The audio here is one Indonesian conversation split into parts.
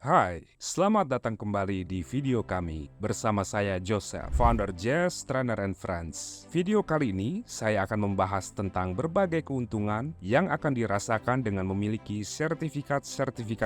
Hai, selamat datang kembali di video kami. Bersama saya Joseph, founder Jazz Trainer and Friends. Video kali ini saya akan membahas tentang berbagai keuntungan yang akan dirasakan dengan memiliki sertifikat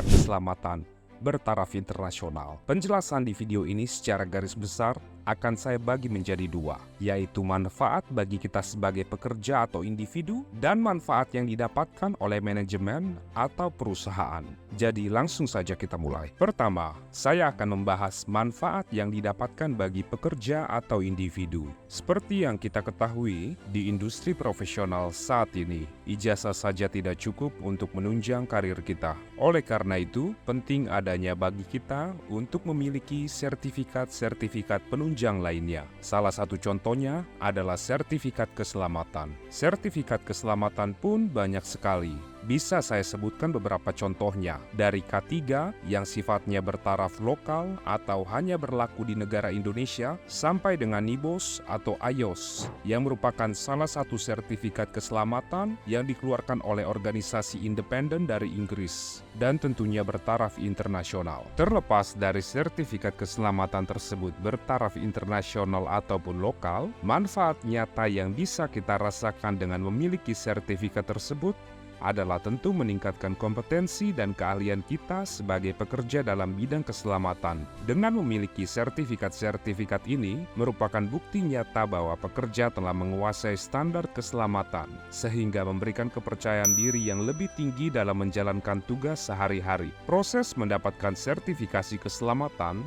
keselamatan bertaraf internasional. Penjelasan di video ini secara garis besar akan saya bagi menjadi dua, yaitu manfaat bagi kita sebagai pekerja atau individu dan manfaat yang didapatkan oleh manajemen atau perusahaan. Jadi langsung saja kita mulai. Pertama, saya akan membahas manfaat yang didapatkan bagi pekerja atau individu. Seperti yang kita ketahui, di industri profesional saat ini, ijazah saja tidak cukup untuk menunjang karir kita. Oleh karena itu, penting adanya bagi kita untuk memiliki sertifikat penunjang lainnya. Salah satu contohnya adalah sertifikat keselamatan. Sertifikat keselamatan pun banyak sekali. Bisa saya sebutkan beberapa contohnya, dari K3 yang sifatnya bertaraf lokal atau hanya berlaku di negara Indonesia, sampai dengan NIBOS atau IOS, yang merupakan salah satu sertifikat keselamatan yang dikeluarkan oleh organisasi independen dari Inggris, dan tentunya bertaraf internasional. Terlepas dari sertifikat keselamatan tersebut bertaraf internasional ataupun lokal, manfaat nyata yang bisa kita rasakan dengan memiliki sertifikat tersebut adalah tentu meningkatkan kompetensi dan keahlian kita sebagai pekerja dalam bidang keselamatan. Dengan memiliki sertifikat ini merupakan bukti nyata bahwa pekerja telah menguasai standar keselamatan, sehingga memberikan kepercayaan diri yang lebih tinggi dalam menjalankan tugas sehari-hari. Proses mendapatkan sertifikasi keselamatan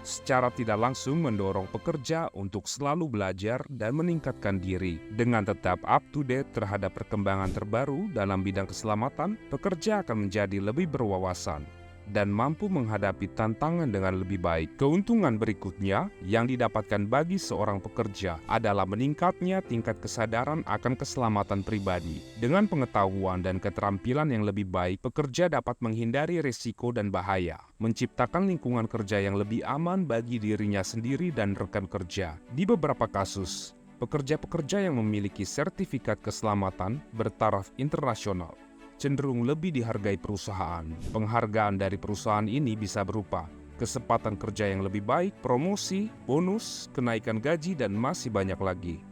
secara tidak langsung mendorong pekerja untuk selalu belajar dan meningkatkan diri. Dengan tetap up to date terhadap perkembangan terbaru dalam bidang keselamatan, pekerja akan menjadi lebih berwawasan dan mampu menghadapi tantangan dengan lebih baik. Keuntungan berikutnya yang didapatkan bagi seorang pekerja adalah meningkatnya tingkat kesadaran akan keselamatan pribadi. Dengan pengetahuan dan keterampilan yang lebih baik, pekerja dapat menghindari risiko dan bahaya, menciptakan lingkungan kerja yang lebih aman bagi dirinya sendiri dan rekan kerja. Di beberapa kasus, pekerja-pekerja yang memiliki sertifikat keselamatan bertaraf internasional cenderung lebih dihargai perusahaan. Penghargaan dari perusahaan ini bisa berupa kesempatan kerja yang lebih baik, promosi, bonus, kenaikan gaji, dan masih banyak lagi.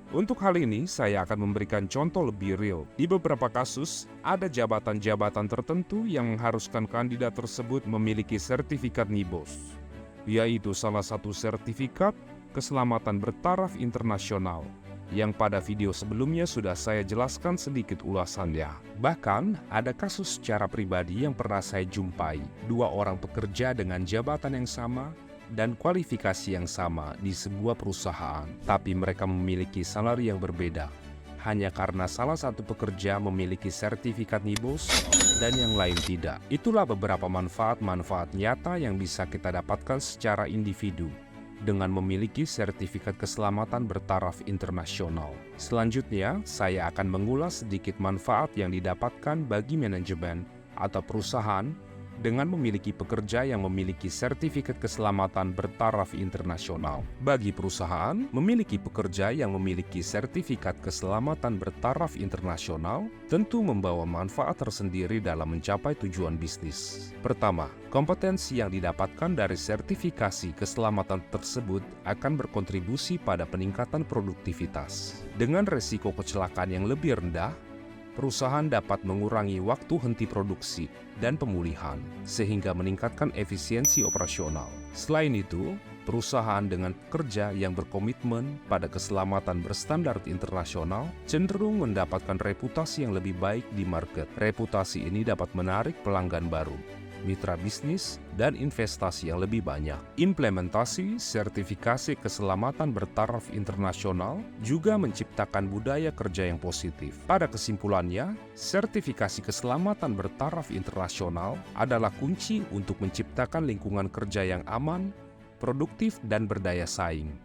Untuk hal ini, saya akan memberikan contoh lebih real. Di beberapa kasus, ada jabatan-jabatan tertentu yang mengharuskan kandidat tersebut memiliki sertifikat NIBOS, yaitu salah satu sertifikat keselamatan bertaraf internasional, yang pada video sebelumnya sudah saya jelaskan sedikit ulasannya. Bahkan, ada kasus secara pribadi yang pernah saya jumpai. Dua orang pekerja dengan jabatan yang sama dan kualifikasi yang sama di sebuah perusahaan, tapi mereka memiliki salari yang berbeda, hanya karena salah satu pekerja memiliki sertifikat NIBOS dan yang lain tidak. Itulah beberapa manfaat-manfaat nyata yang bisa kita dapatkan secara individu dengan memiliki sertifikat keselamatan bertaraf internasional. Selanjutnya, saya akan mengulas sedikit manfaat yang didapatkan bagi manajemen atau perusahaan dengan memiliki pekerja yang memiliki sertifikat keselamatan bertaraf internasional. Bagi perusahaan, memiliki pekerja yang memiliki sertifikat keselamatan bertaraf internasional tentu membawa manfaat tersendiri dalam mencapai tujuan bisnis. Pertama, kompetensi yang didapatkan dari sertifikasi keselamatan tersebut akan berkontribusi pada peningkatan produktivitas. Dengan resiko kecelakaan yang lebih rendah, perusahaan dapat mengurangi waktu henti produksi dan pemulihan, sehingga meningkatkan efisiensi operasional. Selain itu, perusahaan dengan pekerja yang berkomitmen pada keselamatan berstandar internasional cenderung mendapatkan reputasi yang lebih baik di market. Reputasi ini dapat menarik pelanggan baru, mitra bisnis, dan investasi yang lebih banyak. Implementasi sertifikasi keselamatan bertaraf internasional juga menciptakan budaya kerja yang positif. Pada kesimpulannya, sertifikasi keselamatan bertaraf internasional adalah kunci untuk menciptakan lingkungan kerja yang aman, produktif, dan berdaya saing.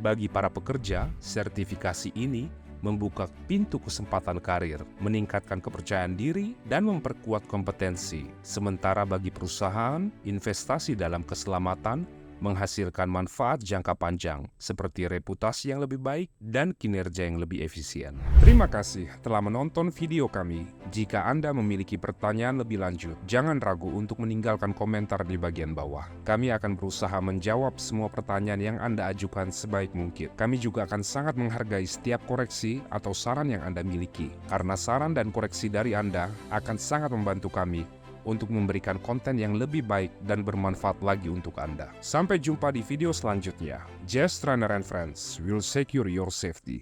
Bagi para pekerja, sertifikasi ini membuka pintu kesempatan karir, meningkatkan kepercayaan diri, dan memperkuat kompetensi. Sementara bagi perusahaan, investasi dalam keselamatan menghasilkan manfaat jangka panjang, seperti reputasi yang lebih baik dan kinerja yang lebih efisien. Terima kasih telah menonton video kami. Jika Anda memiliki pertanyaan lebih lanjut, jangan ragu untuk meninggalkan komentar di bagian bawah. Kami akan berusaha menjawab semua pertanyaan yang Anda ajukan sebaik mungkin. Kami juga akan sangat menghargai setiap koreksi atau saran yang Anda miliki, karena saran dan koreksi dari Anda akan sangat membantu kami untuk memberikan konten yang lebih baik dan bermanfaat lagi untuk Anda. Sampai jumpa di video selanjutnya. Jazz Trainer and Friends will secure your safety.